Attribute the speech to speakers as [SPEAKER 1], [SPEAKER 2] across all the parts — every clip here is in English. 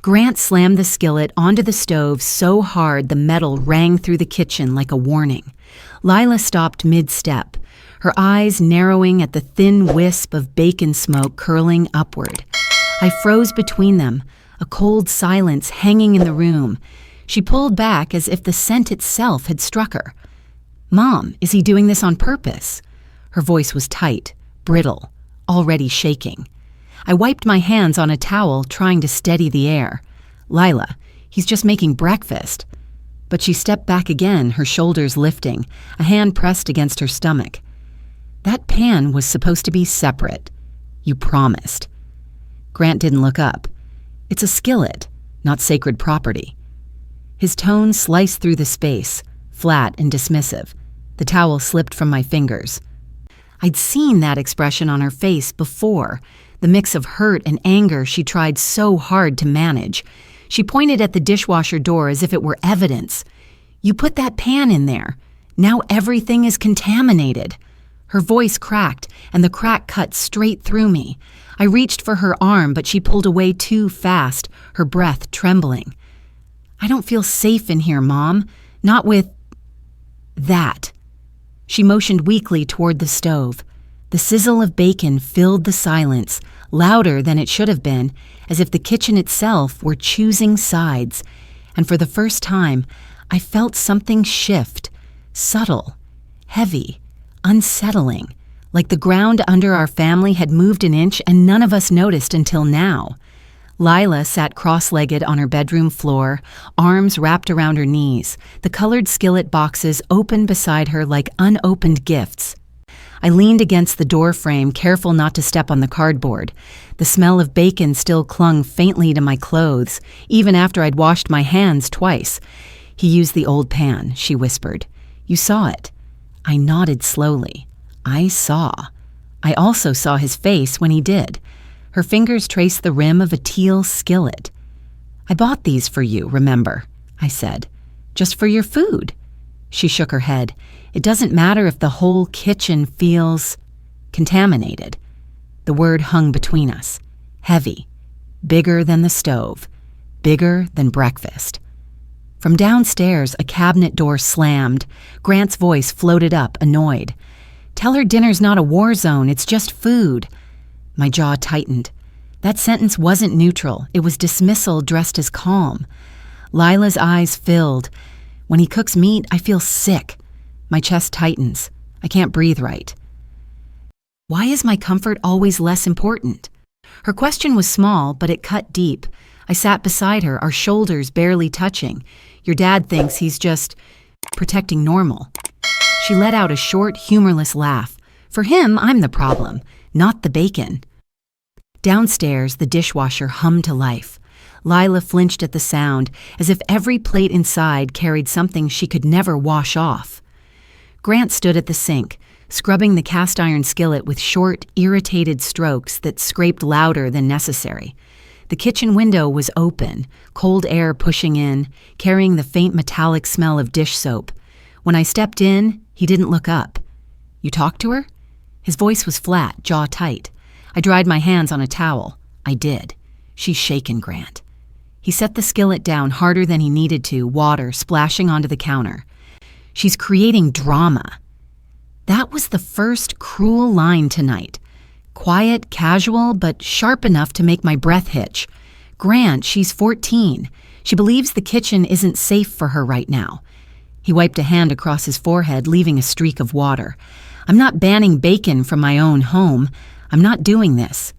[SPEAKER 1] Grant slammed the skillet onto the stove so hard the metal rang through the kitchen like a warning. Lila stopped mid-step, her eyes narrowing at the thin wisp of bacon smoke curling upward. I froze between them, a cold silence hanging in the room. She pulled back as if the scent itself had struck her. "Mom, is he doing this on purpose?" Her voice was tight, brittle, already shaking. I wiped my hands on a towel, trying to steady the air. "Lila, he's just making breakfast." But she stepped back again, her shoulders lifting, a hand pressed against her stomach. "That pan was supposed to be separate. You promised." Grant didn't look up. "It's a skillet, not sacred property." His tone sliced through the space, flat and dismissive. The towel slipped from my fingers. I'd seen that expression on her face before, the mix of hurt and anger she tried so hard to manage. She pointed at the dishwasher door as if it were evidence. "You put that pan in there. Now everything is contaminated." Her voice cracked, and the crack cut straight through me. I reached for her arm, but she pulled away too fast, her breath trembling. "I don't feel safe in here, Mom. Not with that." She motioned weakly toward the stove. The sizzle of bacon filled the silence, louder than it should have been, as if the kitchen itself were choosing sides. And for the first time, I felt something shift, subtle, heavy, unsettling, like the ground under our family had moved an inch and none of us noticed until now. Lila sat cross-legged on her bedroom floor, arms wrapped around her knees, the colored skillet boxes open beside her like unopened gifts. I leaned against the door frame, careful not to step on the cardboard. The smell of bacon still clung faintly to my clothes, even after I'd washed my hands twice. "He used the old pan," she whispered. "You saw it." I nodded slowly. I saw. I also saw his face when he did. Her fingers traced the rim of a teal skillet. "I bought these for you, remember?" I said. "Just for your food." She shook her head. "It doesn't matter if the whole kitchen feels contaminated." The word hung between us, heavy, bigger than the stove, bigger than breakfast. From downstairs, a cabinet door slammed. Grant's voice floated up, annoyed. "Tell her dinner's not a war zone, it's just food." My jaw tightened. That sentence wasn't neutral. It was dismissal dressed as calm. Lila's eyes filled. "When he cooks meat, I feel sick." My chest tightens. I can't breathe right. Why is my comfort always less important? Her question was small, but it cut deep. I sat beside her, our shoulders barely touching. "Your dad thinks he's just protecting normal." She let out a short, humorless laugh. "For him, I'm the problem, not the bacon." Downstairs, the dishwasher hummed to life. Lila flinched at the sound, as if every plate inside carried something she could never wash off. Grant stood at the sink, scrubbing the cast-iron skillet with short, irritated strokes that scraped louder than necessary. The kitchen window was open, cold air pushing in, carrying the faint metallic smell of dish soap. When I stepped in, he didn't look up. "You talked to her?" His voice was flat, jaw tight. I dried my hands on a towel. I did. "She's shaken, Grant." He set the skillet down harder than he needed to, water splashing onto the counter. "She's creating drama." That was the first cruel line tonight. Quiet, casual, but sharp enough to make my breath hitch. "Grant, she's 14. She believes the kitchen isn't safe for her right now." He wiped a hand across his forehead, leaving a streak of water. "I'm not banning bacon from my own home. I'm not doing this."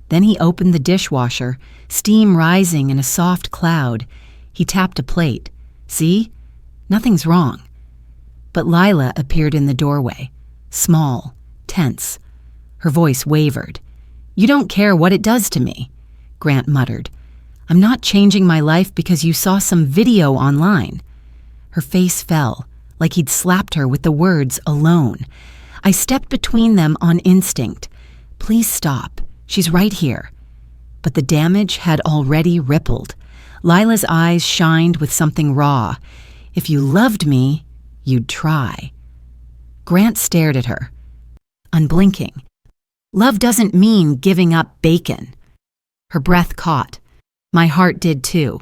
[SPEAKER 1] Then he opened the dishwasher, steam rising in a soft cloud. He tapped a plate. "See? Nothing's wrong." But Lila appeared in the doorway, small, tense. Her voice wavered. "You don't care what it does to me," Grant muttered. "I'm not changing my life because you saw some video online." Her face fell, like he'd slapped her with the words "alone." I stepped between them on instinct. "Please stop. She's right here." But the damage had already rippled. Lila's eyes shined with something raw. "If you loved me, you'd try." Grant stared at her, unblinking. "Love doesn't mean giving up bacon." Her breath caught. My heart did too.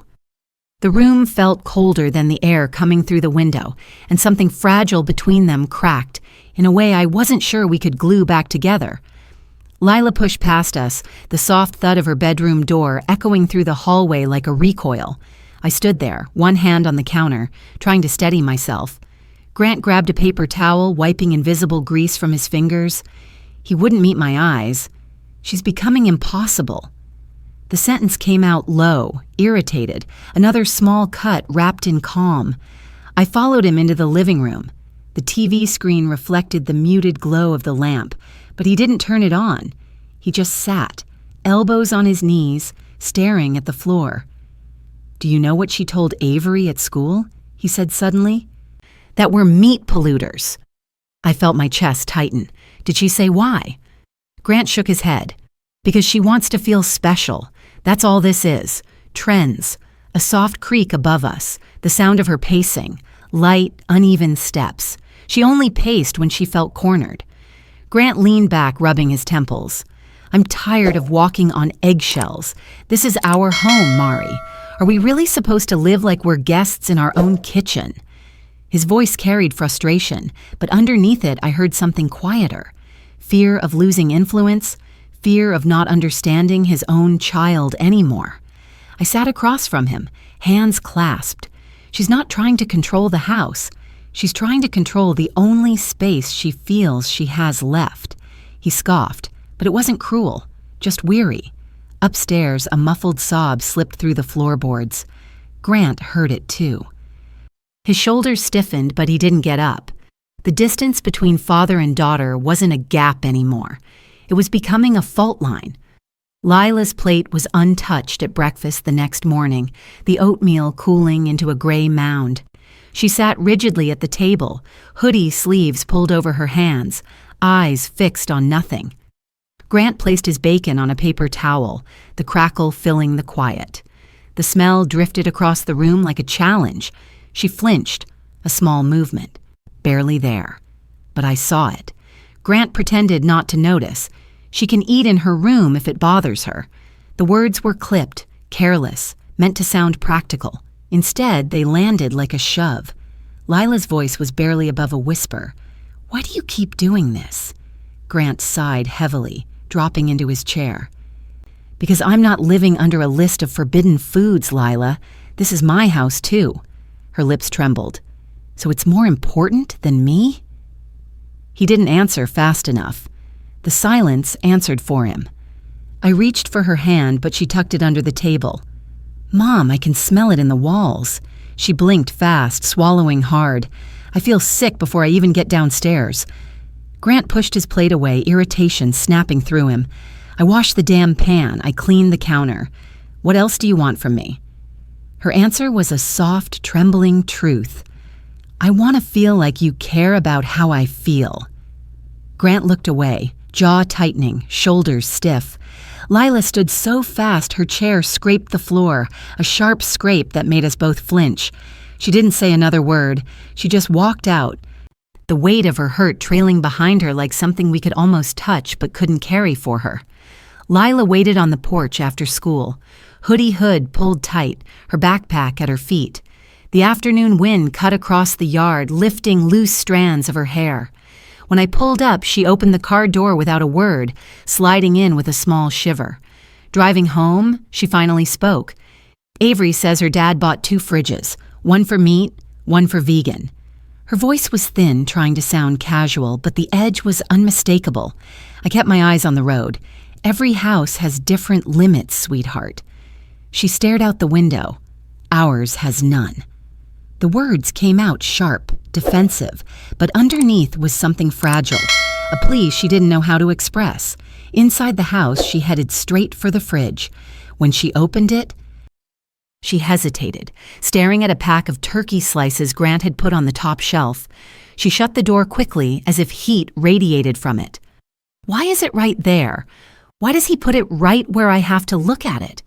[SPEAKER 1] The room felt colder than the air coming through the window, and something fragile between them cracked in a way I wasn't sure we could glue back together. Lila pushed past us, the soft thud of her bedroom door echoing through the hallway like a recoil. I stood there, one hand on the counter, trying to steady myself. Grant grabbed a paper towel, wiping invisible grease from his fingers. He wouldn't meet my eyes. She's becoming impossible. The sentence came out low, irritated, another small cut wrapped in calm. I followed him into the living room. The TV screen reflected the muted glow of the lamp, but he didn't turn it on. He just sat, elbows on his knees, staring at the floor. "Do you know what she told Avery at school?" he said suddenly. "That we're meat polluters." I felt my chest tighten. Did she say why? Grant shook his head. "Because she wants to feel special. That's all this is. Trends. A soft creak above us, the sound of her pacing, light, uneven steps. She only paced when she felt cornered." Grant leaned back, rubbing his temples. "I'm tired of walking on eggshells. This is our home, Mari. Are we really supposed to live like we're guests in our own kitchen?" His voice carried frustration, but underneath it I heard something quieter. Fear of losing influence, fear of not understanding his own child anymore. I sat across from him, hands clasped. She's not trying to control the house. She's trying to control the only space she feels she has left. He scoffed, but it wasn't cruel, just weary. Upstairs, a muffled sob slipped through the floorboards. Grant heard it too. His shoulders stiffened, but he didn't get up. The distance between father and daughter wasn't a gap anymore. It was becoming a fault line. Lila's plate was untouched at breakfast the next morning, the oatmeal cooling into a gray mound. She sat rigidly at the table, hoodie sleeves pulled over her hands, eyes fixed on nothing. Grant placed his bacon on a paper towel, the crackle filling the quiet. The smell drifted across the room like a challenge. She flinched, a small movement, barely there. But I saw it. Grant pretended not to notice. She can eat in her room if it bothers her. The words were clipped, careless, meant to sound practical. Instead, they landed like a shove. Lila's voice was barely above a whisper. "Why do you keep doing this?" Grant sighed heavily, dropping into his chair. "Because I'm not living under a list of forbidden foods, Lila. This is my house, too." Her lips trembled. "So it's more important than me?" He didn't answer fast enough. The silence answered for him. I reached for her hand, but she tucked it under the table. "Mom, I can smell it in the walls." She blinked fast, swallowing hard. "I feel sick before I even get downstairs." Grant pushed his plate away, irritation snapping through him. "I washed the damn pan. I cleaned the counter. What else do you want from me?" Her answer was a soft, trembling truth. "I want to feel like you care about how I feel." Grant looked away, jaw tightening, shoulders stiff. Lila stood so fast her chair scraped the floor, a sharp scrape that made us both flinch. She didn't say another word. She just walked out, the weight of her hurt trailing behind her like something we could almost touch but couldn't carry for her. Lila waited on the porch after school, hoodie hood pulled tight, her backpack at her feet. The afternoon wind cut across the yard, lifting loose strands of her hair. When I pulled up, she opened the car door without a word, sliding in with a small shiver. Driving home, she finally spoke. "Avery says her dad bought 2 fridges, one for meat, one for vegan." Her voice was thin, trying to sound casual, but the edge was unmistakable. I kept my eyes on the road. "Every house has different limits, sweetheart." She stared out the window. "Ours has none." The words came out sharp, defensive, but underneath was something fragile, a plea she didn't know how to express. Inside the house, she headed straight for the fridge. When she opened it, she hesitated, staring at a pack of turkey slices Grant had put on the top shelf. She shut the door quickly, as if heat radiated from it. "Why is it right there? Why does he put it right where I have to look at it?"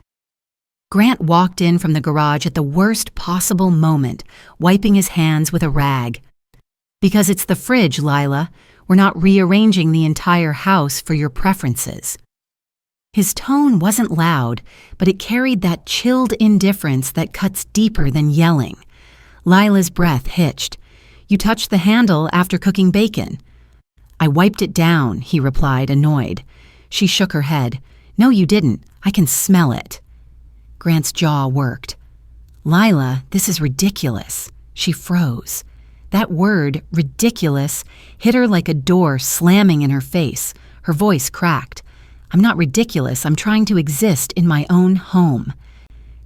[SPEAKER 1] Grant walked in from the garage at the worst possible moment, wiping his hands with a rag. "Because it's the fridge, Lila. We're not rearranging the entire house for your preferences." His tone wasn't loud, but it carried that chilled indifference that cuts deeper than yelling. Lila's breath hitched. "You touched the handle after cooking bacon." "I wiped it down," he replied, annoyed. She shook her head. "No, you didn't. I can smell it." Grant's jaw worked. "Lila, this is ridiculous." She froze. That word, ridiculous, hit her like a door slamming in her face. Her voice cracked. "I'm not ridiculous. I'm trying to exist in my own home."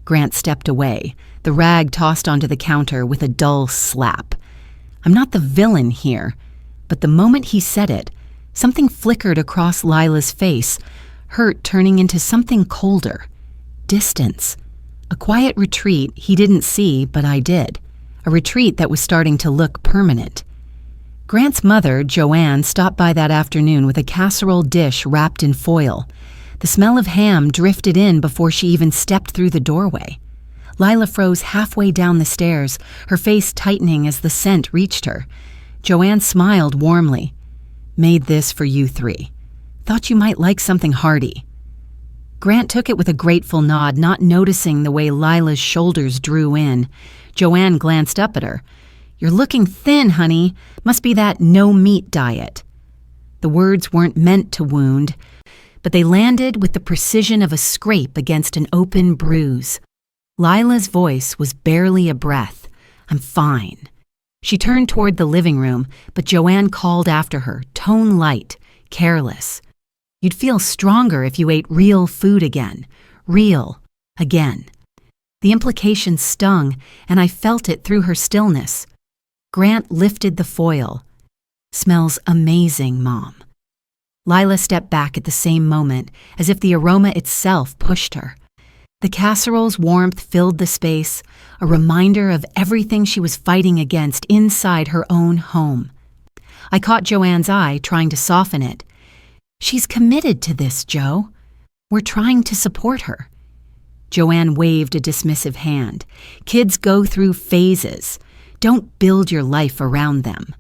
[SPEAKER 1] Grant stepped away, the rag tossed onto the counter with a dull slap. "I'm not the villain here." But the moment he said it, something flickered across Lila's face, hurt turning into something colder. Distance. A quiet retreat he didn't see, but I did. A retreat that was starting to look permanent. Grant's mother, Joanne, stopped by that afternoon with a casserole dish wrapped in foil. The smell of ham drifted in before she even stepped through the doorway. Lila froze halfway down the stairs, her face tightening as the scent reached her. Joanne smiled warmly. "Made this for you three. Thought you might like something hearty." Grant took it with a grateful nod, not noticing the way Lila's shoulders drew in. Joanne glanced up at her. "You're looking thin, honey. Must be that no-meat diet." The words weren't meant to wound, but they landed with the precision of a scrape against an open bruise. Lila's voice was barely a breath. "I'm fine." She turned toward the living room, but Joanne called after her, tone light, careless. "You'd feel stronger if you ate real food again. Real. Again." The implication stung, and I felt it through her stillness. Grant lifted the foil. "Smells amazing, Mom." Lila stepped back at the same moment, as if the aroma itself pushed her. The casserole's warmth filled the space, a reminder of everything she was fighting against inside her own home. I caught Joanne's eye, trying to soften it. "She's committed to this, Joe. We're trying to support her." Joanne waved a dismissive hand. "Kids go through phases. Don't build your life around them."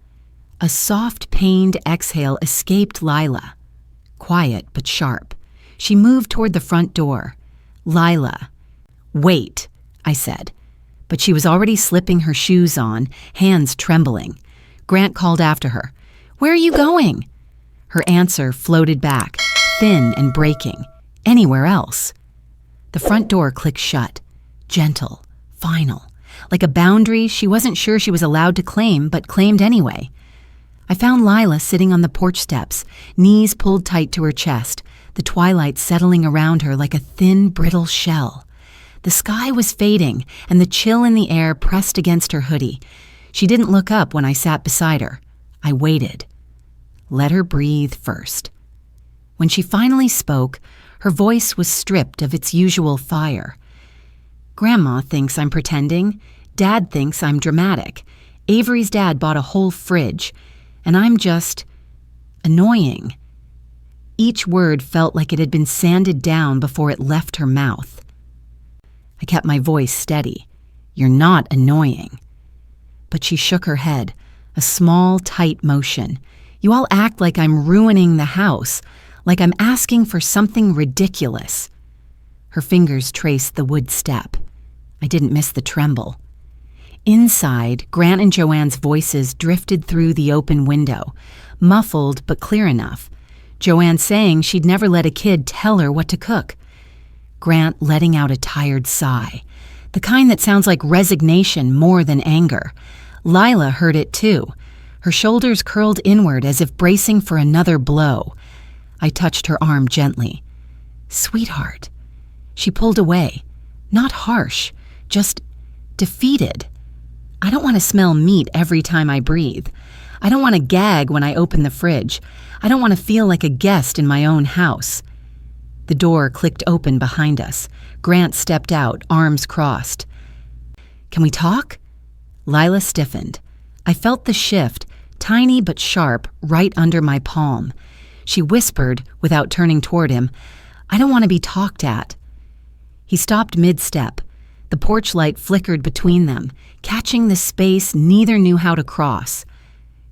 [SPEAKER 1] A soft, pained exhale escaped Lila. Quiet but sharp. She moved toward the front door. "Lila." "Wait," I said. But she was already slipping her shoes on, hands trembling. Grant called after her. "Where are you going?" Her answer floated back, thin and breaking. "Anywhere else." The front door clicked shut. Gentle, final. Like a boundary she wasn't sure she was allowed to claim, but claimed anyway. I found Lila sitting on the porch steps, knees pulled tight to her chest, the twilight settling around her like a thin, brittle shell. The sky was fading, and the chill in the air pressed against her hoodie. She didn't look up when I sat beside her. I waited. Let her breathe first. When she finally spoke, her voice was stripped of its usual fire. "Grandma thinks I'm pretending. Dad thinks I'm dramatic. Avery's dad bought a whole fridge, and I'm just annoying." Each word felt like it had been sanded down before it left her mouth. I kept my voice steady. "You're not annoying." But she shook her head, a small, tight motion. "You all act like I'm ruining the house, like I'm asking for something ridiculous." Her fingers traced the wood step. I didn't miss the tremble. Inside, Grant and Joanne's voices drifted through the open window, muffled but clear enough. Joanne saying she'd never let a kid tell her what to cook. Grant letting out a tired sigh, the kind that sounds like resignation more than anger. Lila heard it too. Her shoulders curled inward as if bracing for another blow. I touched her arm gently. "Sweetheart." She pulled away. Not harsh, just defeated. "I don't want to smell meat every time I breathe. I don't want to gag when I open the fridge. I don't want to feel like a guest in my own house." The door clicked open behind us. Grant stepped out, arms crossed. "Can we talk?" Lila stiffened. I felt the shift, tiny but sharp, right under my palm. She whispered, without turning toward him, "I don't want to be talked at." He stopped mid-step. The porch light flickered between them, catching the space neither knew how to cross.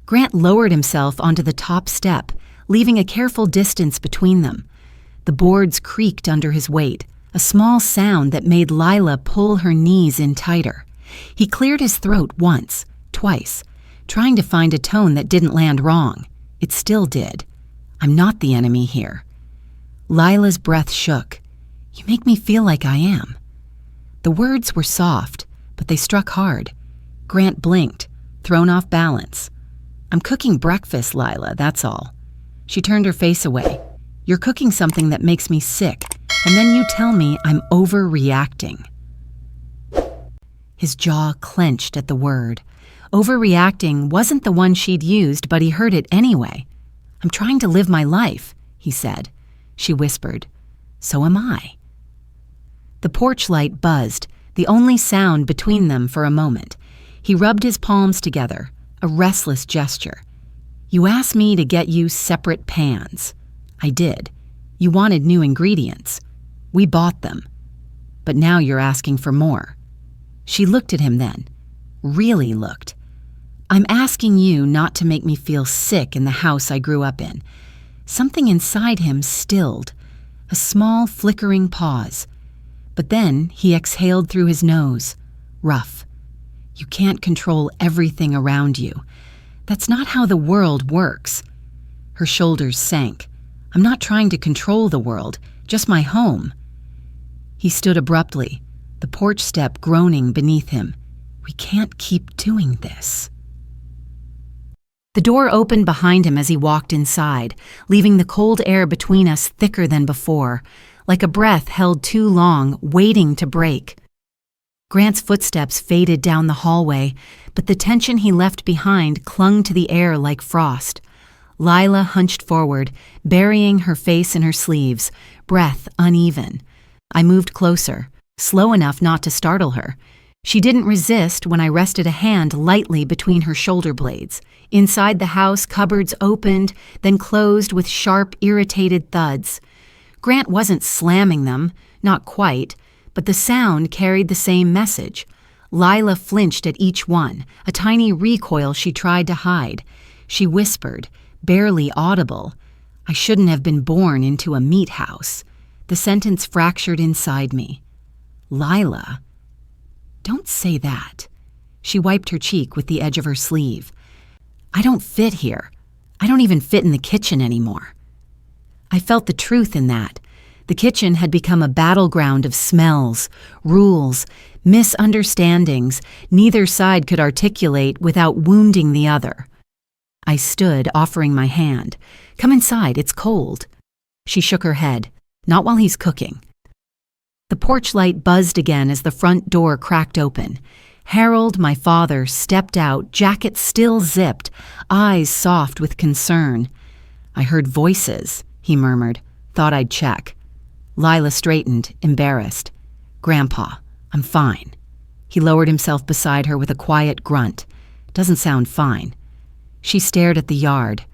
[SPEAKER 1] Grant lowered himself onto the top step, leaving a careful distance between them. The boards creaked under his weight, a small sound that made Lila pull her knees in tighter. He cleared his throat once, twice, trying to find a tone that didn't land wrong. It still did. I'm not the enemy here. Lila's breath shook. You make me feel like I am. The words were soft, but they struck hard. Grant blinked, thrown off balance. I'm cooking breakfast, Lila, that's all. She turned her face away. You're cooking something that makes me sick, and then you tell me I'm overreacting. His jaw clenched at the word. Overreacting wasn't the one she'd used, but he heard it anyway. I'm trying to live my life, he said. She whispered, So am I. The porch light buzzed, the only sound between them for a moment. He rubbed his palms together, a restless gesture. You asked me to get you separate pans. I did. You wanted new ingredients. We bought them. But now you're asking for more. She looked at him then. Really looked. I'm asking you not to make me feel sick in the house I grew up in. Something inside him stilled. A small flickering pause. But then he exhaled through his nose. Rough. You can't control everything around you. That's not how the world works. Her shoulders sank. I'm not trying to control the world, just my home. He stood abruptly, the porch step groaning beneath him. We can't keep doing this. The door opened behind him as he walked inside, leaving the cold air between us thicker than before, like a breath held too long, waiting to break. Grant's footsteps faded down the hallway, but the tension he left behind clung to the air like frost. Lila hunched forward, burying her face in her sleeves, breath uneven. I moved closer, slow enough not to startle her. She didn't resist when I rested a hand lightly between her shoulder blades. Inside the house, cupboards opened, then closed with sharp, irritated thuds. Grant wasn't slamming them, not quite, but the sound carried the same message. Lila flinched at each one, a tiny recoil she tried to hide. She whispered, barely audible, I shouldn't have been born into a meat house. The sentence fractured inside me. Lila, don't say that. She wiped her cheek with the edge of her sleeve. I don't fit here. I don't even fit in the kitchen anymore. I felt the truth in that. The kitchen had become a battleground of smells, rules, misunderstandings neither side could articulate without wounding the other. I stood, offering my hand. Come inside, it's cold. She shook her head. Not while he's cooking. The porch light buzzed again as the front door cracked open. Harold, my father, stepped out, jacket still zipped, eyes soft with concern. I heard voices, he murmured. Thought I'd check. Lila straightened, embarrassed. Grandpa, I'm fine. He lowered himself beside her with a quiet grunt. Doesn't sound fine. She stared at the yard.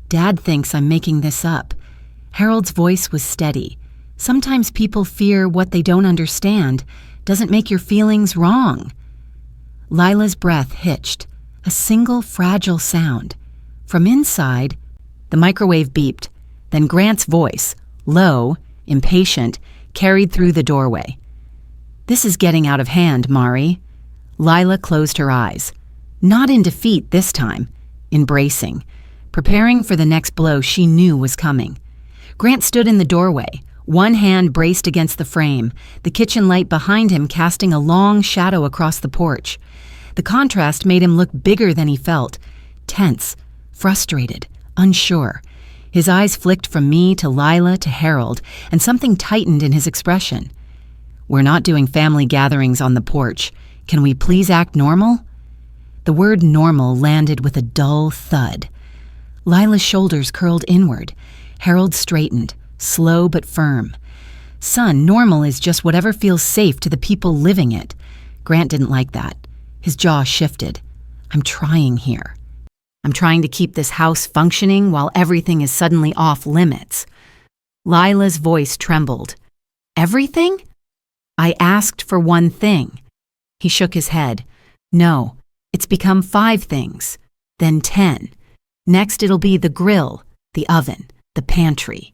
[SPEAKER 1] Dad thinks I'm making this up. Harold's voice was steady. Sometimes people fear what they don't understand. Doesn't make your feelings wrong. Lila's breath hitched, a single fragile sound. From inside, the microwave beeped. Then Grant's voice, low, impatient, carried through the doorway. This is getting out of hand, Mari. Lila closed her eyes. Not in defeat this time. Embracing, preparing for the next blow she knew was coming. Grant stood in the doorway, one hand braced against the frame, the kitchen light behind him casting a long shadow across the porch. The contrast made him look bigger than he felt, tense, frustrated, unsure. His eyes flicked from me to Lila to Harold, and something tightened in his expression. We're not doing family gatherings on the porch. Can we please act normal? The word normal landed with a dull thud. Lila's shoulders curled inward. Harold straightened, slow but firm. Son, normal is just whatever feels safe to the people living it. Grant didn't like that. His jaw shifted. I'm trying here. I'm trying to keep this house functioning while everything is suddenly off limits. Lila's voice trembled. Everything? I asked for one thing. He shook his head. No. It's become 5 things, then 10. Next it'll be the grill, the oven, the pantry.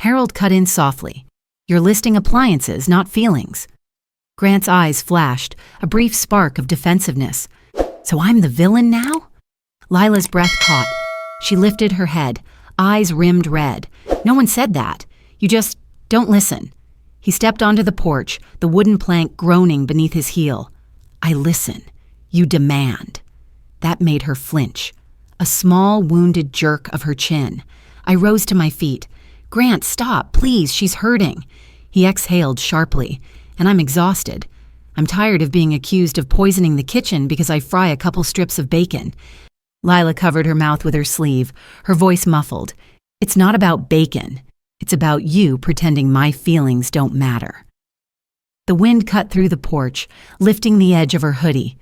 [SPEAKER 1] Harold cut in softly. "You're listing appliances, not feelings." Grant's eyes flashed, a brief spark of defensiveness. "So I'm the villain now?" Lila's breath caught. She lifted her head, eyes rimmed red. "No one said that. You just don't listen." He stepped onto the porch, the wooden plank groaning beneath his heel. "I listen. You demand." That made her flinch. A small, wounded jerk of her chin. I rose to my feet. "Grant, stop, please, she's hurting." He exhaled sharply, and I'm exhausted. I'm tired of being accused of poisoning the kitchen because I fry a couple strips of bacon. Lila covered her mouth with her sleeve, her voice muffled. "It's not about bacon. It's about you pretending my feelings don't matter." The wind cut through the porch, lifting the edge of her hoodie.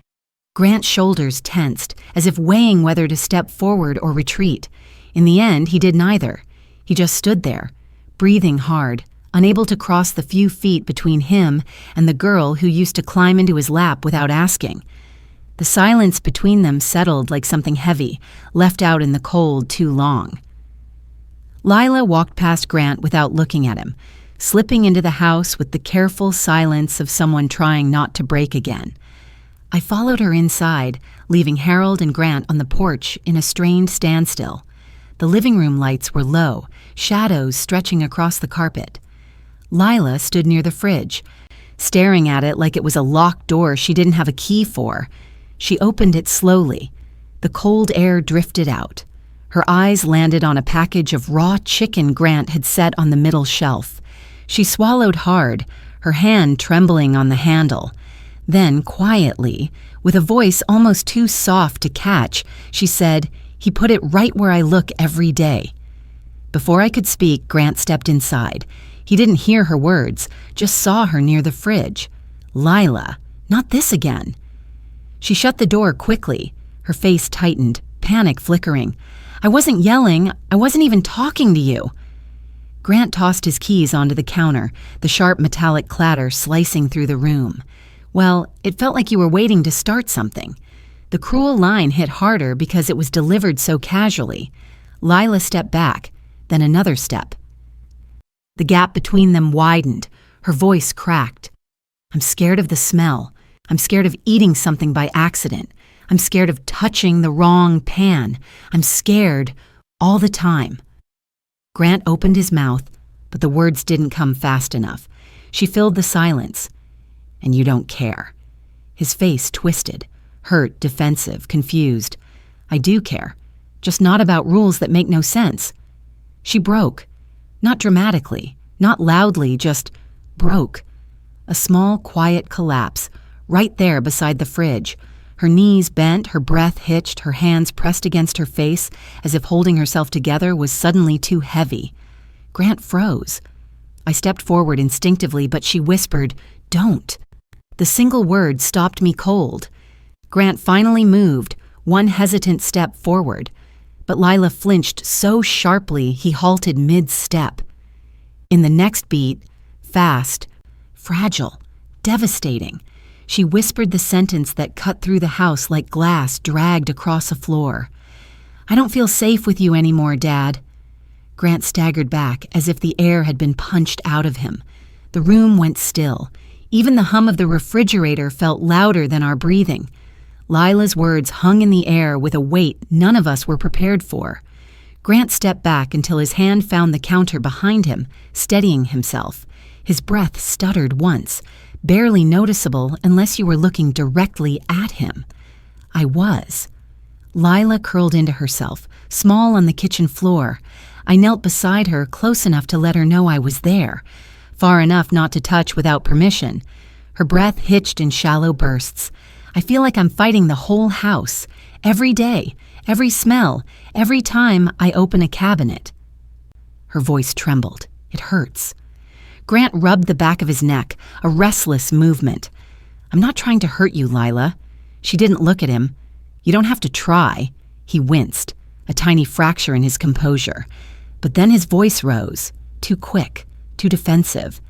[SPEAKER 1] Grant's shoulders tensed, as if weighing whether to step forward or retreat. In the end, he did neither. He just stood there, breathing hard, unable to cross the few feet between him and the girl who used to climb into his lap without asking. The silence between them settled like something heavy, left out in the cold too long. Lila walked past Grant without looking at him, slipping into the house with the careful silence of someone trying not to break again. I followed her inside, leaving Harold and Grant on the porch in a strained standstill. The living room lights were low, shadows stretching across the carpet. Lila stood near the fridge, staring at it like it was a locked door she didn't have a key for. She opened it slowly. The cold air drifted out. Her eyes landed on a package of raw chicken Grant had set on the middle shelf. She swallowed hard, her hand trembling on the handle. Then, quietly, with a voice almost too soft to catch, she said, "He put it right where I look every day." Before I could speak, Grant stepped inside. He didn't hear her words, just saw her near the fridge. "Lila, not this again." She shut the door quickly, her face tightened, panic flickering. "I wasn't yelling. I wasn't even talking to you." Grant tossed his keys onto the counter, the sharp metallic clatter slicing through the room. "Well, it felt like you were waiting to start something." The cruel line hit harder because it was delivered so casually. Lila stepped back, then another step. The gap between them widened, her voice cracked. "I'm scared of the smell. I'm scared of eating something by accident. I'm scared of touching the wrong pan. I'm scared all the time." Grant opened his mouth, but the words didn't come fast enough. She filled the silence. "And you don't care." His face twisted, hurt, defensive, confused. "I do care, just not about rules that make no sense." She broke. Not dramatically, not loudly, just broke. A small, quiet collapse, right there beside the fridge. Her knees bent, her breath hitched, her hands pressed against her face as if holding herself together was suddenly too heavy. Grant froze. I stepped forward instinctively, but she whispered, "Don't." The single word stopped me cold. Grant finally moved, one hesitant step forward, but Lila flinched so sharply he halted mid-step. In the next beat, fast, fragile, devastating, she whispered the sentence that cut through the house like glass dragged across a floor. "I don't feel safe with you anymore, Dad." Grant staggered back as if the air had been punched out of him. The room went still. Even the hum of the refrigerator felt louder than our breathing. Lila's words hung in the air with a weight none of us were prepared for. Grant stepped back until his hand found the counter behind him, steadying himself. His breath stuttered once, barely noticeable unless you were looking directly at him. I was. Lila curled into herself, small on the kitchen floor. I knelt beside her, close enough to let her know I was there, far enough not to touch without permission. Her breath hitched in shallow bursts. I feel like I'm fighting the whole house, every day, every smell, every time I open a cabinet. Her voice trembled. It hurts. Grant rubbed the back of his neck, a restless movement. "I'm not trying to hurt you, Lila." She didn't look at him. "You don't have to try." He winced, a tiny fracture in his composure. But then his voice rose, too quick, too defensive.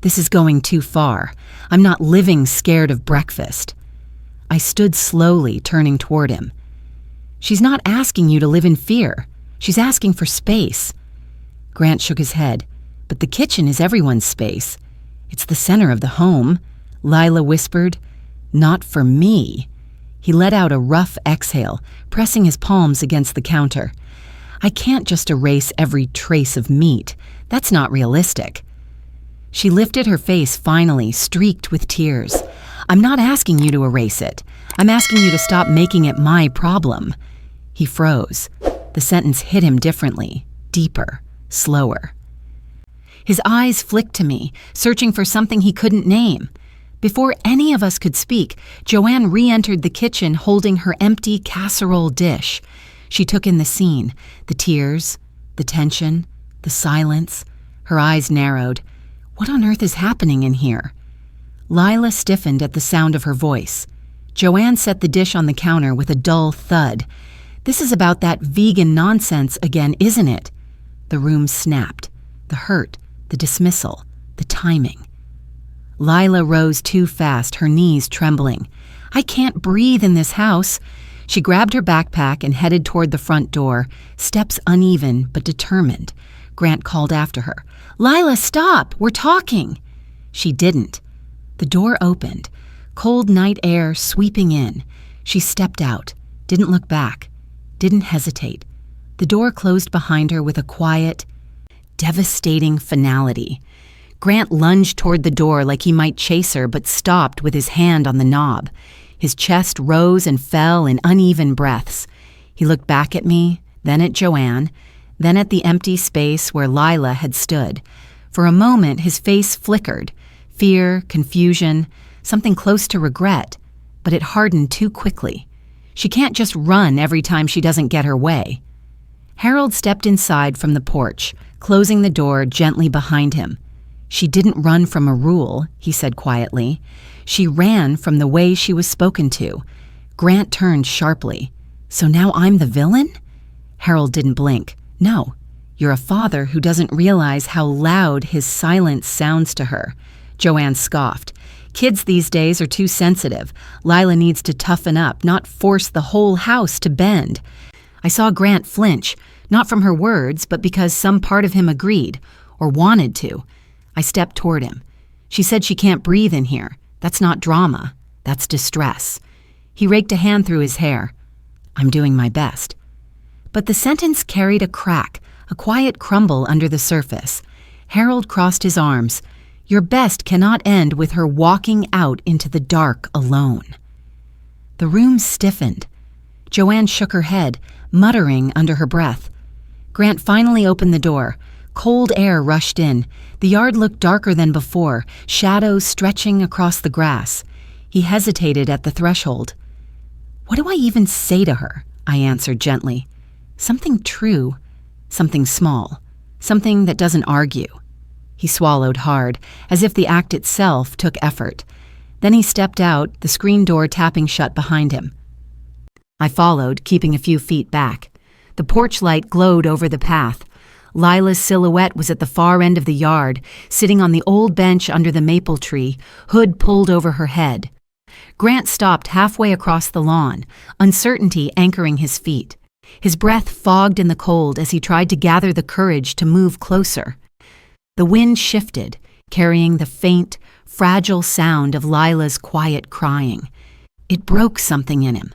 [SPEAKER 1] "This is going too far. I'm not living scared of breakfast." I stood slowly, turning toward him. "She's not asking you to live in fear. She's asking for space." Grant shook his head. But the kitchen is everyone's space. It's the center of the home, Lila whispered. Not for me. He let out a rough exhale, pressing his palms against the counter. I can't just erase every trace of meat. That's not realistic. She lifted her face finally, streaked with tears. I'm not asking you to erase it. I'm asking you to stop making it my problem. He froze. The sentence hit him differently, deeper, slower. His eyes flicked to me, searching for something he couldn't name. Before any of us could speak, Joanne re-entered the kitchen holding her empty casserole dish. She took in the scene, the tears, the tension, the silence. Her eyes narrowed. What on earth is happening in here? Lila stiffened at the sound of her voice. Joanne set the dish on the counter with a dull thud. This is about that vegan nonsense again, isn't it? The room snapped. The hurt, the dismissal, the timing. Lila rose too fast, her knees trembling. I can't breathe in this house. She grabbed her backpack and headed toward the front door, steps uneven but determined. Grant called after her. Lila, stop! We're talking! She didn't. The door opened, cold night air sweeping in. She stepped out, didn't look back, didn't hesitate. The door closed behind her with a quiet, devastating finality. Grant lunged toward the door like he might chase her, but stopped with his hand on the knob. His chest rose and fell in uneven breaths. He looked back at me, then at Joanne, then at the empty space where Lila had stood. For a moment, his face flickered. Fear, confusion, something close to regret, but it hardened too quickly. She can't just run every time she doesn't get her way. Harold stepped inside from the porch, closing the door gently behind him. She didn't run from a rule, he said quietly. She ran from the way she was spoken to. Grant turned sharply. So now I'm the villain? Harold didn't blink. No, you're a father who doesn't realize how loud his silence sounds to her. Joanne scoffed. Kids these days are too sensitive. Lila needs to toughen up, not force the whole house to bend. I saw Grant flinch, not from her words, but because some part of him agreed, or wanted to. I stepped toward him. She said she can't breathe in here. That's not drama. That's distress. He raked a hand through his hair. I'm doing my best. But the sentence carried a crack, a quiet crumble under the surface. Harold crossed his arms. Your best cannot end with her walking out into the dark alone. The room stiffened. Joanne shook her head, muttering under her breath. Grant finally opened the door. Cold air rushed in. The yard looked darker than before, shadows stretching across the grass. He hesitated at the threshold. What do I even say to her? I answered gently. Something true, something small, something that doesn't argue. He swallowed hard, as if the act itself took effort. Then he stepped out, the screen door tapping shut behind him. I followed, keeping a few feet back. The porch light glowed over the path. Lila's silhouette was at the far end of the yard, sitting on the old bench under the maple tree, hood pulled over her head. Grant stopped halfway across the lawn, uncertainty anchoring his feet. His breath fogged in the cold as he tried to gather the courage to move closer. The wind shifted, carrying the faint, fragile sound of Lila's quiet crying. It broke something in him.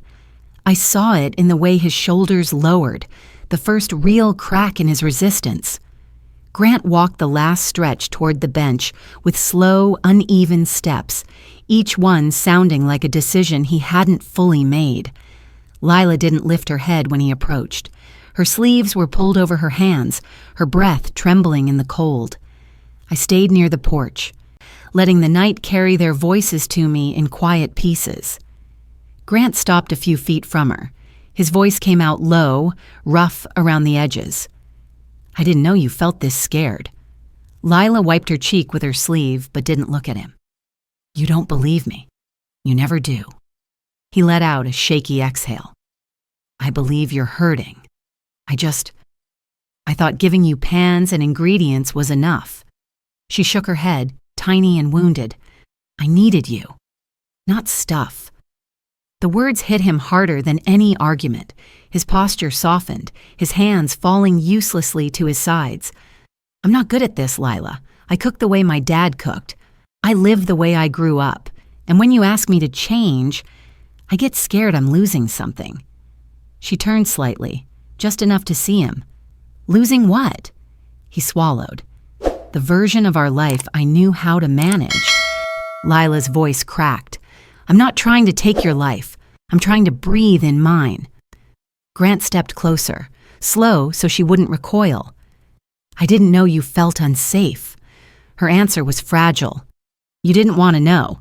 [SPEAKER 1] I saw it in the way his shoulders lowered, the first real crack in his resistance. Grant walked the last stretch toward the bench with slow, uneven steps, each one sounding like a decision he hadn't fully made. Lila didn't lift her head when he approached. Her sleeves were pulled over her hands, her breath trembling in the cold. I stayed near the porch, letting the night carry their voices to me in quiet pieces. Grant stopped a few feet from her. His voice came out low, rough around the edges. I didn't know you felt this scared. Lila wiped her cheek with her sleeve, but didn't look at him. You don't believe me. You never do. He let out a shaky exhale. I believe you're hurting. I thought giving you pans and ingredients was enough. She shook her head, tiny and wounded. I needed you, not stuff. The words hit him harder than any argument. His posture softened, his hands falling uselessly to his sides. I'm not good at this, Lila. I cook the way my dad cooked. I live the way I grew up. And when you ask me to change, I get scared I'm losing something. She turned slightly, just enough to see him. Losing what? He swallowed. The version of our life I knew how to manage. Lila's voice cracked. I'm not trying to take your life. I'm trying to breathe in mine. Grant stepped closer, slow so she wouldn't recoil. I didn't know you felt unsafe. Her answer was fragile. You didn't want to know.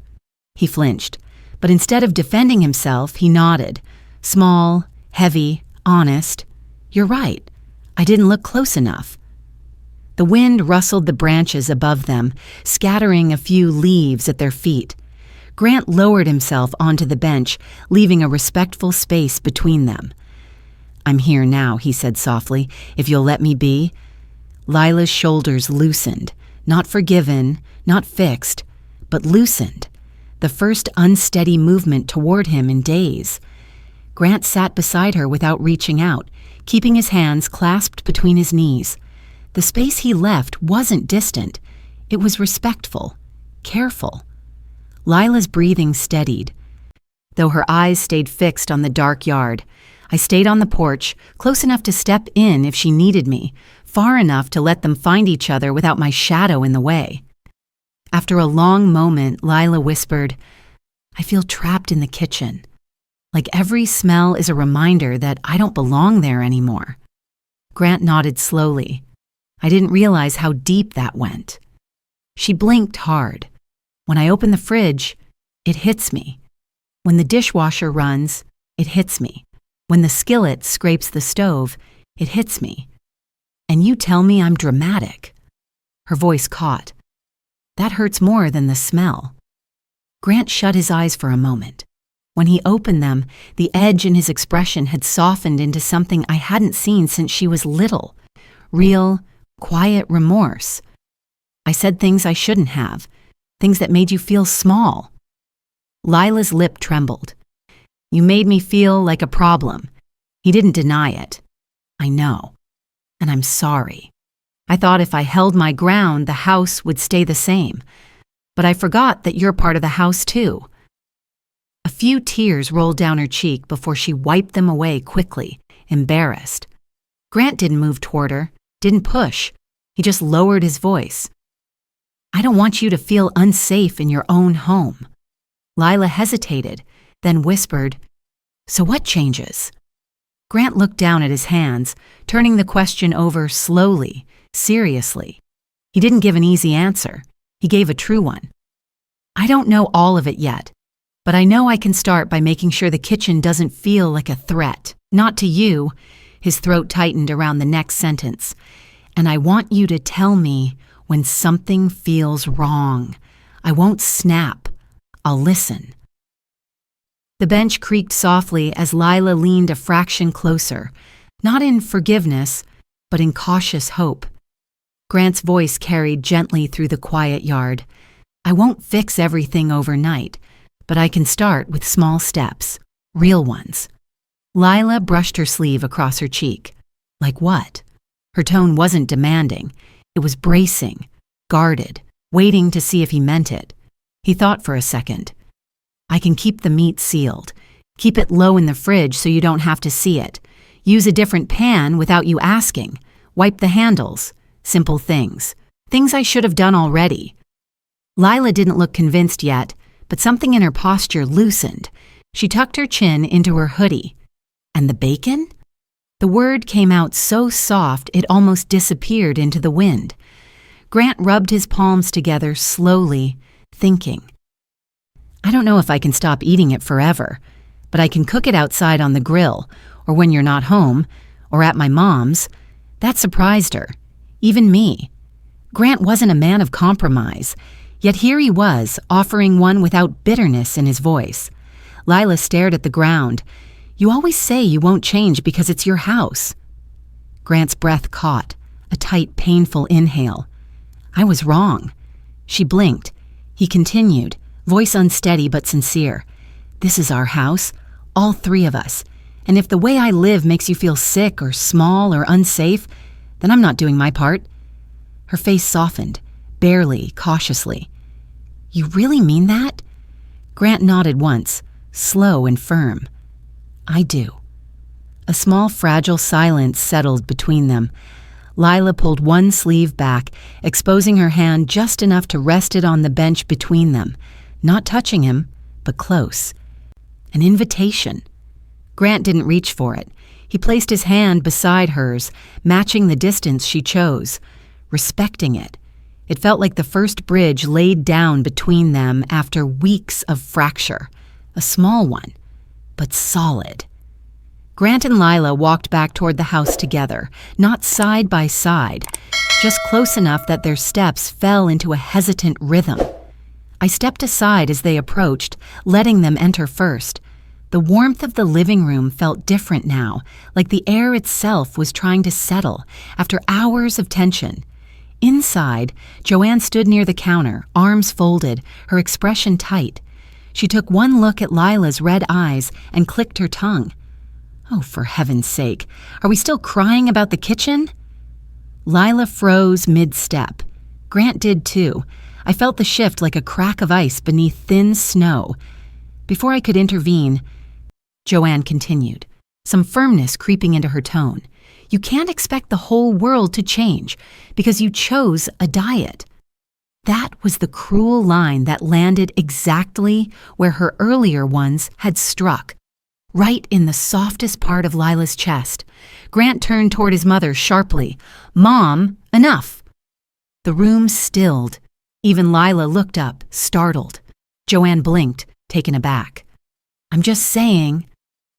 [SPEAKER 1] He flinched, but instead of defending himself, he nodded. Small, heavy, honest. You're right. I didn't look close enough. The wind rustled the branches above them, scattering a few leaves at their feet. Grant lowered himself onto the bench, leaving a respectful space between them. I'm here now, he said softly, if you'll let me be. Lila's shoulders loosened, not forgiven, not fixed, but loosened, the first unsteady movement toward him in days. Grant sat beside her without reaching out, keeping his hands clasped between his knees. The space he left wasn't distant. It was respectful, careful. Lila's breathing steadied, though her eyes stayed fixed on the dark yard. I stayed on the porch, close enough to step in if she needed me, far enough to let them find each other without my shadow in the way. After a long moment, Lila whispered, I feel trapped in the kitchen. Like every smell is a reminder that I don't belong there anymore. Grant nodded slowly. I didn't realize how deep that went. She blinked hard. When I open the fridge, it hits me. When the dishwasher runs, it hits me. When the skillet scrapes the stove, it hits me. And you tell me I'm dramatic. Her voice caught. That hurts more than the smell. Grant shut his eyes for a moment. When he opened them, the edge in his expression had softened into something I hadn't seen since she was little. Real, quiet remorse. I said things I shouldn't have, things that made you feel small. Lila's lip trembled. You made me feel like a problem. He didn't deny it. I know. And I'm sorry. I thought if I held my ground, the house would stay the same. But I forgot that you're part of the house too. A few tears rolled down her cheek before she wiped them away quickly, embarrassed. Grant didn't move toward her, didn't push. He just lowered his voice. I don't want you to feel unsafe in your own home. Lila hesitated, then whispered, So what changes? Grant looked down at his hands, turning the question over slowly, seriously. He didn't give an easy answer. He gave a true one. I don't know all of it yet, but I know I can start by making sure the kitchen doesn't feel like a threat. Not to you. His throat tightened around the next sentence. And I want you to tell me when something feels wrong. I won't snap. I'll listen. The bench creaked softly as Lila leaned a fraction closer, not in forgiveness, but in cautious hope. Grant's voice carried gently through the quiet yard. I won't fix everything overnight, but I can start with small steps, real ones. Lila brushed her sleeve across her cheek. Like what? Her tone wasn't demanding. It was bracing, guarded, waiting to see if he meant it. He thought for a second. I can keep the meat sealed. Keep it low in the fridge so you don't have to see it. Use a different pan without you asking. Wipe the handles. Simple things. Things I should have done already. Lila didn't look convinced yet, but something in her posture loosened. She tucked her chin into her hoodie. And the bacon? The word came out so soft it almost disappeared into the wind. Grant rubbed his palms together slowly, thinking. I don't know if I can stop eating it forever, but I can cook it outside on the grill, or when you're not home, or at my mom's. That surprised her. Even me. Grant wasn't a man of compromise, yet here he was, offering one without bitterness in his voice. Lila stared at the ground. You always say you won't change because it's your house. Grant's breath caught, a tight, painful inhale. I was wrong. She blinked. He continued, voice unsteady but sincere. This is our house, all three of us. And if the way I live makes you feel sick or small or unsafe, then I'm not doing my part. Her face softened, barely, cautiously. "You really mean that?" Grant nodded once, slow and firm. "I do." A small, fragile silence settled between them. Lila pulled one sleeve back, exposing her hand just enough to rest it on the bench between them, not touching him, but close. An invitation. Grant didn't reach for it. He placed his hand beside hers, matching the distance she chose, respecting it. It felt like the first bridge laid down between them after weeks of fracture. A small one, but solid. Grant and Lila walked back toward the house together, not side by side, just close enough that their steps fell into a hesitant rhythm. I stepped aside as they approached, letting them enter first. The warmth of the living room felt different now, like the air itself was trying to settle after hours of tension. Inside, Joanne stood near the counter, arms folded, her expression tight. She took one look at Lila's red eyes and clicked her tongue. Oh, for heaven's sake, are we still crying about the kitchen? Lila froze mid-step. Grant did too. I felt the shift like a crack of ice beneath thin snow. Before I could intervene, Joanne continued, some firmness creeping into her tone. You can't expect the whole world to change because you chose a diet. That was the cruel line that landed exactly where her earlier ones had struck. Right in the softest part of Lila's chest. Grant turned toward his mother sharply. "Mom, enough!" The room stilled. Even Lila looked up, startled. Joanne blinked, taken aback. "I'm just saying."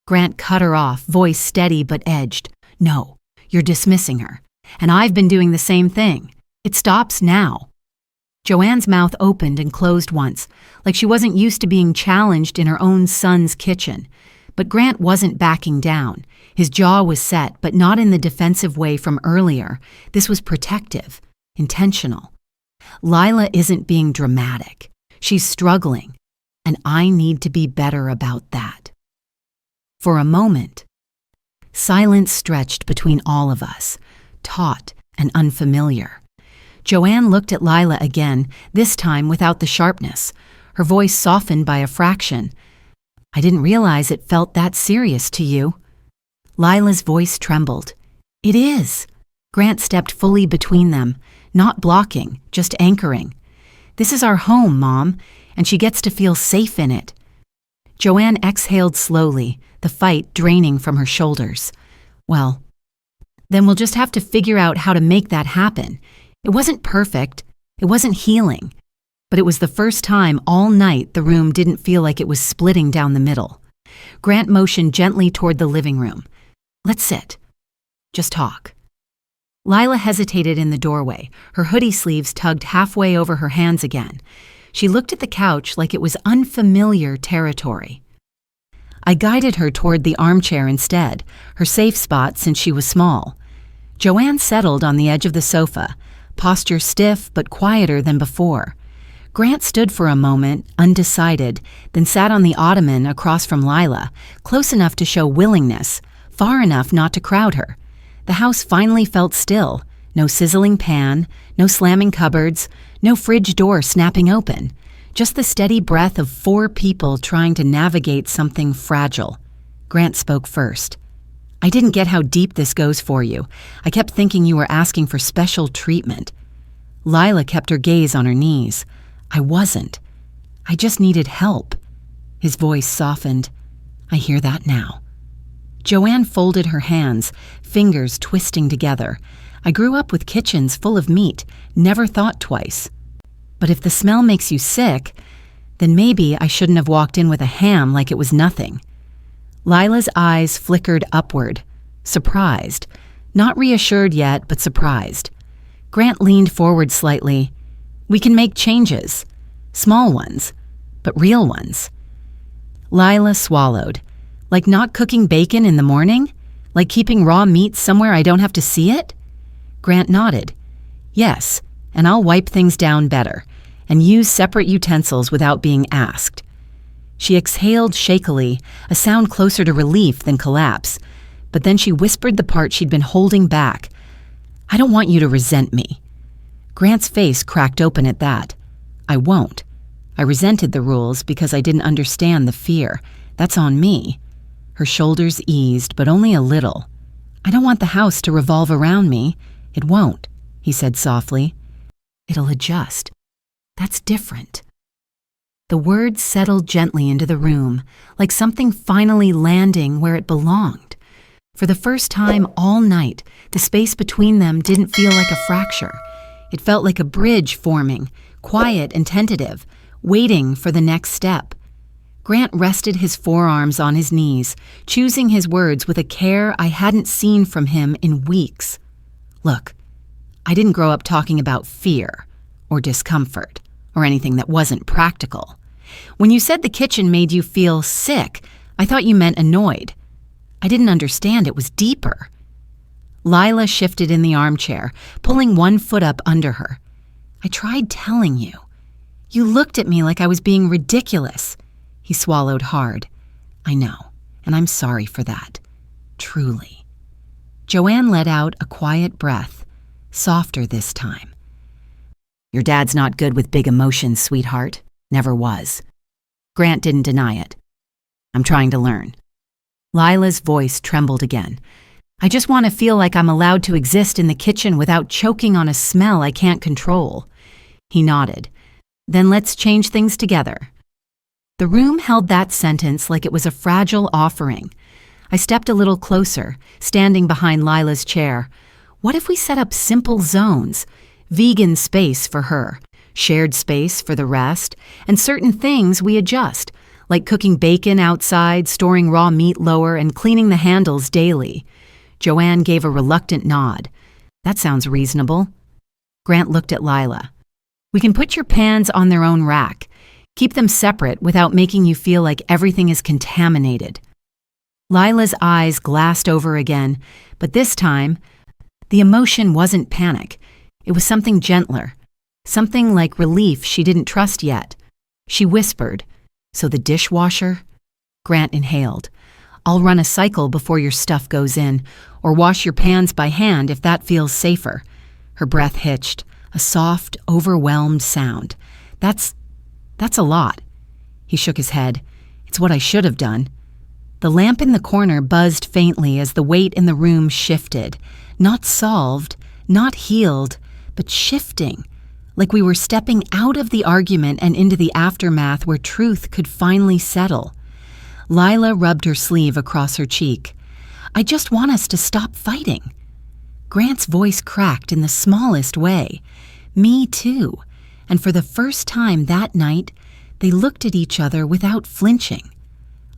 [SPEAKER 1] Grant cut her off, voice steady but edged. "No, you're dismissing her. And I've been doing the same thing. It stops now." Joanne's mouth opened and closed once, like she wasn't used to being challenged in her own son's kitchen. But Grant wasn't backing down. His jaw was set, but not in the defensive way from earlier. This was protective, intentional. Lila isn't being dramatic. She's struggling, and I need to be better about that. For a moment, silence stretched between all of us, taut and unfamiliar. Joanne looked at Lila again, this time without the sharpness. Her voice softened by a fraction. "I didn't realize it felt that serious to you." Lila's voice trembled. "It is." Grant stepped fully between them, not blocking, just anchoring. "This is our home, Mom, and she gets to feel safe in it." Joanne exhaled slowly, the fight draining from her shoulders. "Well, then we'll just have to figure out how to make that happen. It wasn't perfect. It wasn't healing. But it was the first time all night the room didn't feel like it was splitting down the middle. Grant motioned gently toward the living room. "Let's sit. Just talk." Lila hesitated in the doorway, her hoodie sleeves tugged halfway over her hands again. She looked at the couch like it was unfamiliar territory. I guided her toward the armchair instead, her safe spot since she was small. Joanne settled on the edge of the sofa, posture stiff but quieter than before. Grant stood for a moment, undecided, then sat on the ottoman across from Lila, close enough to show willingness, far enough not to crowd her. The house finally felt still. No sizzling pan, no slamming cupboards, no fridge door snapping open. Just the steady breath of 4 people trying to navigate something fragile. Grant spoke first. "I didn't get how deep this goes for you. I kept thinking you were asking for special treatment." Lila kept her gaze on her knees. "I wasn't. I just needed help." His voice softened. "I hear that now." Joanne folded her hands, fingers twisting together. I grew up with kitchens full of meat, never thought twice. But if the smell makes you sick, then maybe I shouldn't have walked in with a ham like it was nothing. Lila's eyes flickered upward, surprised. Not reassured yet, but surprised. Grant leaned forward slightly. "We can make changes. Small ones, but real ones." Lila swallowed. "Like not cooking bacon in the morning? Like keeping raw meat somewhere I don't have to see it?" Grant nodded. "Yes, and I'll wipe things down better, and use separate utensils without being asked." She exhaled shakily, a sound closer to relief than collapse, but then she whispered the part she'd been holding back. "I don't want you to resent me." Grant's face cracked open at that. I won't. I resented the rules because I didn't understand the fear. That's on me. Her shoulders eased, but only a little. I don't want the house to revolve around me. It won't, he said softly. It'll adjust. That's different. The words settled gently into the room, like something finally landing where it belonged. For the first time all night, the space between them didn't feel like a fracture. It felt like a bridge forming, quiet and tentative, waiting for the next step. Grant rested his forearms on his knees, choosing his words with a care I hadn't seen from him in weeks. Look, I didn't grow up talking about fear or discomfort or anything that wasn't practical. When you said the kitchen made you feel sick, I thought you meant annoyed. I didn't understand it was deeper. Lila shifted in the armchair, pulling one foot up under her. I tried telling you. You looked at me like I was being ridiculous. He swallowed hard. I know, and I'm sorry for that. Truly. Joanne let out a quiet breath, softer this time. Your dad's not good with big emotions, sweetheart. Never was. Grant didn't deny it. I'm trying to learn. Lila's voice trembled again. I just want to feel like I'm allowed to exist in the kitchen without choking on a smell I can't control. He nodded. Then let's change things together. The room held that sentence like it was a fragile offering. I stepped a little closer, standing behind Lila's chair. What if we set up simple zones? Vegan space for her, shared space for the rest, and certain things we adjust, like cooking bacon outside, storing raw meat lower, and cleaning the handles daily. Joanne gave a reluctant nod. That sounds reasonable. Grant looked at Lila. We can put your pans on their own rack. Keep them separate without making you feel like everything is contaminated. Lila's eyes glassed over again, but this time, the emotion wasn't panic. It was something gentler, something like relief she didn't trust yet. She whispered, So the dishwasher? Grant inhaled. I'll run a cycle before your stuff goes in, or wash your pans by hand if that feels safer. Her breath hitched, a soft, overwhelmed sound. That's a lot. He shook his head. It's what I should have done. The lamp in the corner buzzed faintly as the weight in the room shifted. Not solved, not healed, but shifting. Like we were stepping out of the argument and into the aftermath where truth could finally settle. Lila rubbed her sleeve across her cheek. I just want us to stop fighting. Grant's voice cracked in the smallest way. Me too. And for the first time that night, they looked at each other without flinching.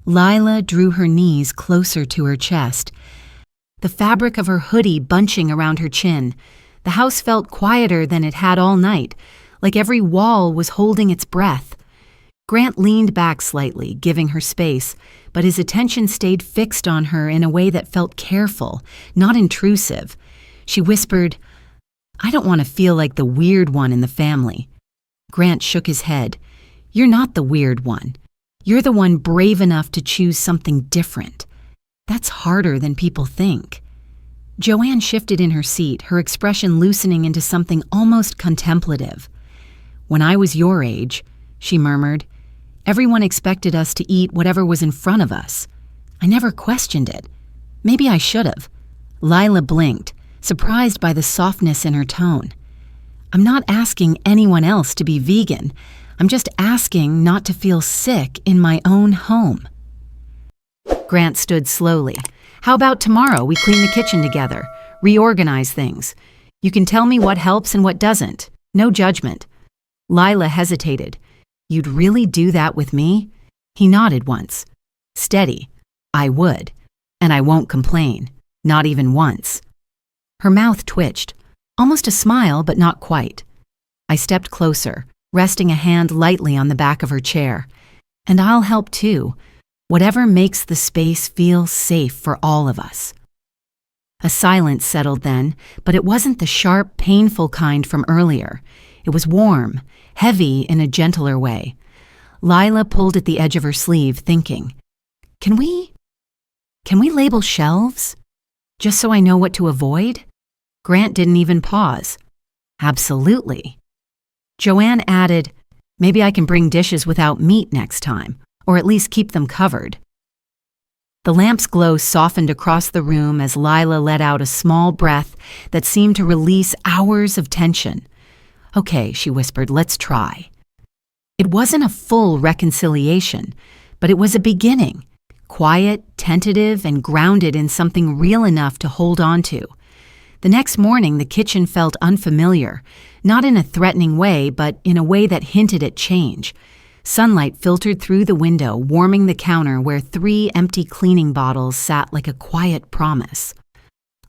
[SPEAKER 1] Lila drew her knees closer to her chest, the fabric of her hoodie bunching around her chin. The house felt quieter than it had all night, like every wall was holding its breath. Grant leaned back slightly, giving her space, but his attention stayed fixed on her in a way that felt careful, not intrusive. She whispered, I don't want to feel like the weird one in the family. Grant shook his head. You're not the weird one. You're the one brave enough to choose something different. That's harder than people think. Joanne shifted in her seat, her expression loosening into something almost contemplative. When I was your age, she murmured, everyone expected us to eat whatever was in front of us. I never questioned it. Maybe I should have. Lila blinked, surprised by the softness in her tone. I'm not asking anyone else to be vegan. I'm just asking not to feel sick in my own home. Grant stood slowly. How about tomorrow we clean the kitchen together, reorganize things? You can tell me what helps and what doesn't. No judgment. Lila hesitated. You'd really do that with me? He nodded once. Steady. I would. And I won't complain. Not even once. Her mouth twitched. Almost a smile, but not quite. I stepped closer, resting a hand lightly on the back of her chair. And I'll help too. Whatever makes the space feel safe for all of us. A silence settled then, but it wasn't the sharp, painful kind from earlier. It was warm, heavy in a gentler way. Lila pulled at the edge of her sleeve, thinking, Can we label shelves? Just so I know what to avoid? Grant didn't even pause. Absolutely. Joanne added, maybe I can bring dishes without meat next time, or at least keep them covered. The lamp's glow softened across the room as Lila let out a small breath that seemed to release hours of tension. Okay, she whispered, let's try. It wasn't a full reconciliation, but it was a beginning, quiet, tentative, and grounded in something real enough to hold on to. The next morning, the kitchen felt unfamiliar, not in a threatening way, but in a way that hinted at change. Sunlight filtered through the window, warming the counter where 3 empty cleaning bottles sat like a quiet promise.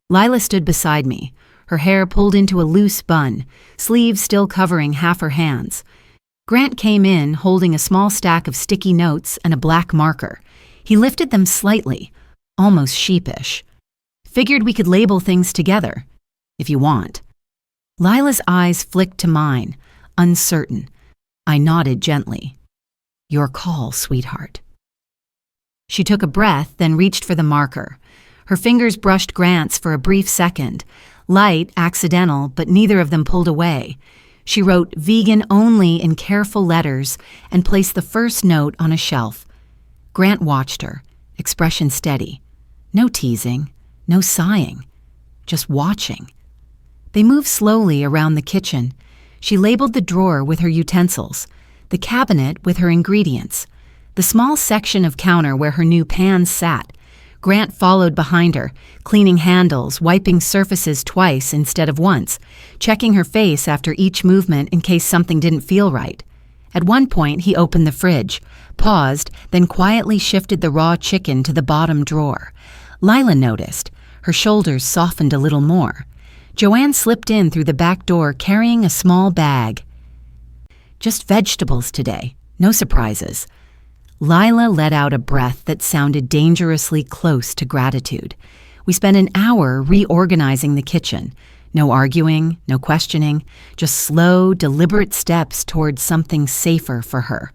[SPEAKER 1] Lila stood beside me, her hair pulled into a loose bun, sleeves still covering half her hands. Grant came in, holding a small stack of sticky notes and a black marker. He lifted them slightly, almost sheepish. Figured we could label things together, if you want. Lila's eyes flicked to mine, uncertain. I nodded gently. Your call, sweetheart. She took a breath, then reached for the marker. Her fingers brushed Grant's for a brief second. Light, accidental, but neither of them pulled away. She wrote vegan only in careful letters and placed the first note on a shelf. Grant watched her, expression steady. No teasing, no sighing, just watching. They moved slowly around the kitchen. She labeled the drawer with her utensils, the cabinet with her ingredients, the small section of counter where her new pans sat. Grant followed behind her, cleaning handles, wiping surfaces twice instead of once, checking her face after each movement in case something didn't feel right. At one point, he opened the fridge, paused, then quietly shifted the raw chicken to the bottom drawer. Lila noticed. Her shoulders softened a little more. Joanne slipped in through the back door carrying a small bag. Just vegetables today, no surprises. Lila let out a breath that sounded dangerously close to gratitude. We spent an hour reorganizing the kitchen. No arguing, no questioning, just slow, deliberate steps towards something safer for her.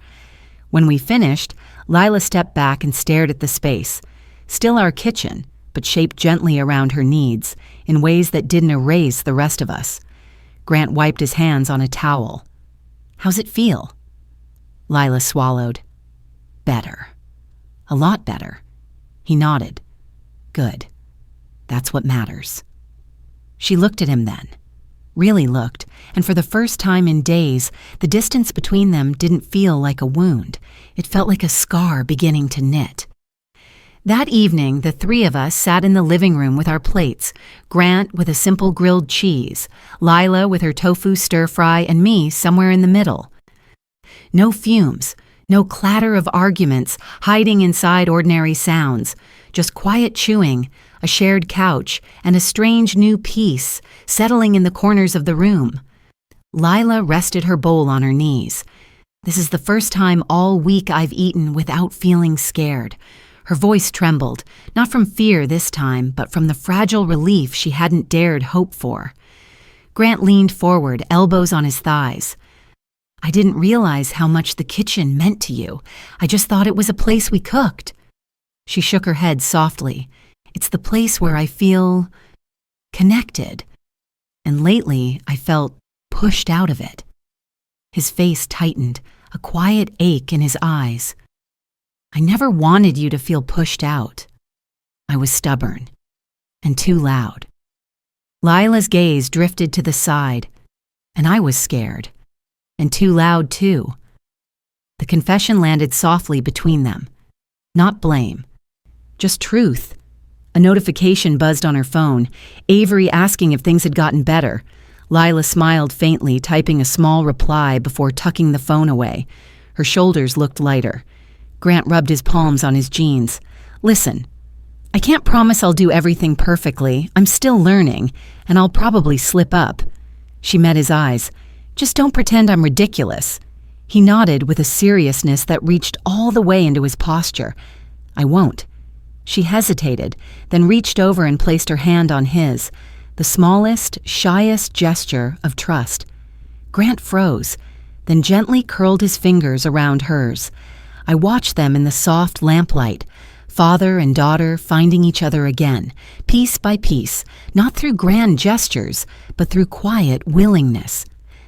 [SPEAKER 1] When we finished, Lila stepped back and stared at the space. Still our kitchen, but shaped gently around her needs, in ways that didn't erase the rest of us. Grant wiped his hands on a towel. How's it feel? Lila swallowed. Better. A lot better. He nodded. Good. That's what matters. She looked at him then. Really looked, and for the first time in days, the distance between them didn't feel like a wound. It felt like a scar beginning to knit. That evening, the 3 of us sat in the living room with our plates, Grant with a simple grilled cheese, Lila with her tofu stir-fry, and me somewhere in the middle. No fumes, no clatter of arguments hiding inside ordinary sounds, just quiet chewing, a shared couch, and a strange new peace settling in the corners of the room. Lila rested her bowl on her knees. This is the first time all week I've eaten without feeling scared. Her voice trembled, not from fear this time, but from the fragile relief she hadn't dared hope for. Grant leaned forward, elbows on his thighs. I didn't realize how much the kitchen meant to you. I just thought it was a place we cooked. She shook her head softly. It's the place where I feel connected. And lately, I felt pushed out of it. His face tightened, a quiet ache in his eyes. I never wanted you to feel pushed out. I was stubborn and too loud. Lila's gaze drifted to the side, and I was scared and too loud too. The confession landed softly between them. Not blame, just truth. A notification buzzed on her phone, Avery asking if things had gotten better. Lila smiled faintly, typing a small reply before tucking the phone away. Her shoulders looked lighter. Grant rubbed his palms on his jeans. Listen, I can't promise I'll do everything perfectly. I'm still learning, and I'll probably slip up. She met his eyes. Just don't pretend I'm ridiculous. He nodded with a seriousness that reached all the way into his posture. I won't. She hesitated, then reached over and placed her hand on his, the smallest, shyest gesture of trust. Grant froze, then gently curled his fingers around hers. I watched them in the soft lamplight, Father and daughter finding each other again, piece by piece, not through grand gestures, but through quiet willingness.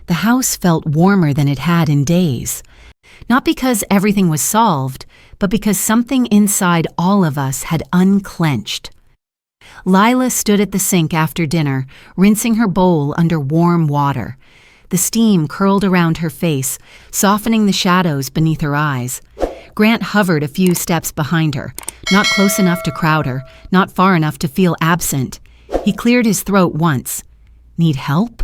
[SPEAKER 1] The house felt warmer than it had in days. Not because everything was solved, but because something inside all of us had unclenched. Lila stood at the sink after dinner, rinsing her bowl under warm water. The steam curled around her face, softening the shadows beneath her eyes. Grant hovered a few steps behind her, not close enough to crowd her, not far enough to feel absent. He cleared his throat once. Need help?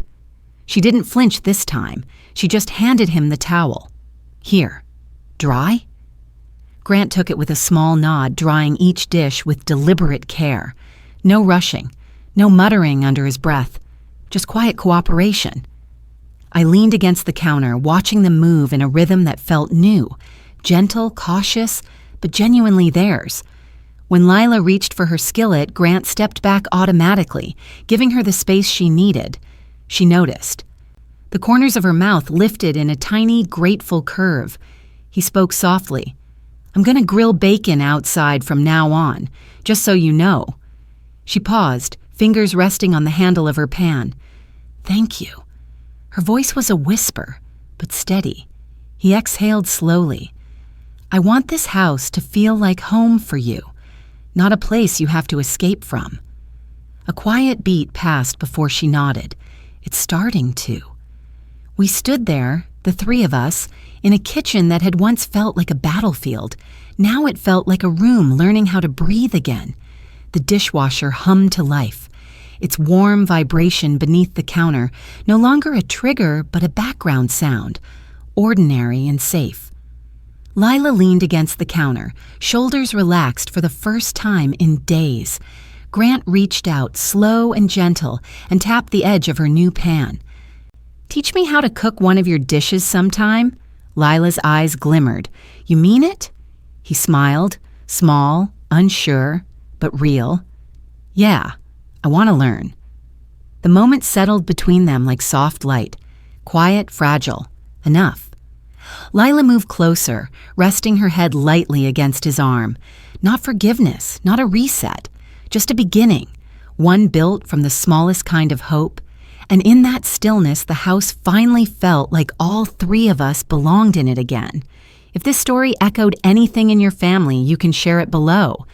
[SPEAKER 1] She didn't flinch this time. She just handed him the towel. Here. Dry? Grant took it with a small nod, drying each dish with deliberate care. No rushing, no muttering under his breath, just quiet cooperation. I leaned against the counter, watching them move in a rhythm that felt new, gentle, cautious, but genuinely theirs. When Lila reached for her skillet, Grant stepped back automatically, giving her the space she needed. She noticed. The corners of her mouth lifted in a tiny, grateful curve. He spoke softly. I'm going to grill bacon outside from now on, just so you know. She paused, fingers resting on the handle of her pan. Thank you. Her voice was a whisper, but steady. He exhaled slowly. I want this house to feel like home for you, not a place you have to escape from. A quiet beat passed before she nodded. It's starting to. We stood there, the three of us, in a kitchen that had once felt like a battlefield. Now it felt like a room learning how to breathe again. The dishwasher hummed to life. Its warm vibration beneath the counter, no longer a trigger but a background sound, ordinary and safe. Lila leaned against the counter, shoulders relaxed for the first time in days. Grant reached out, slow and gentle, and tapped the edge of her new pan. Teach me how to cook one of your dishes sometime? Lila's eyes glimmered. You mean it? He smiled, small, unsure, but real. Yeah, I want to learn. The moment settled between them like soft light. Quiet, fragile. Enough. Lila moved closer, resting her head lightly against his arm. Not forgiveness, not a reset, just a beginning, one built from the smallest kind of hope. And in that stillness, the house finally felt like all three of us belonged in it again. If this story echoed anything in your family, you can share it below.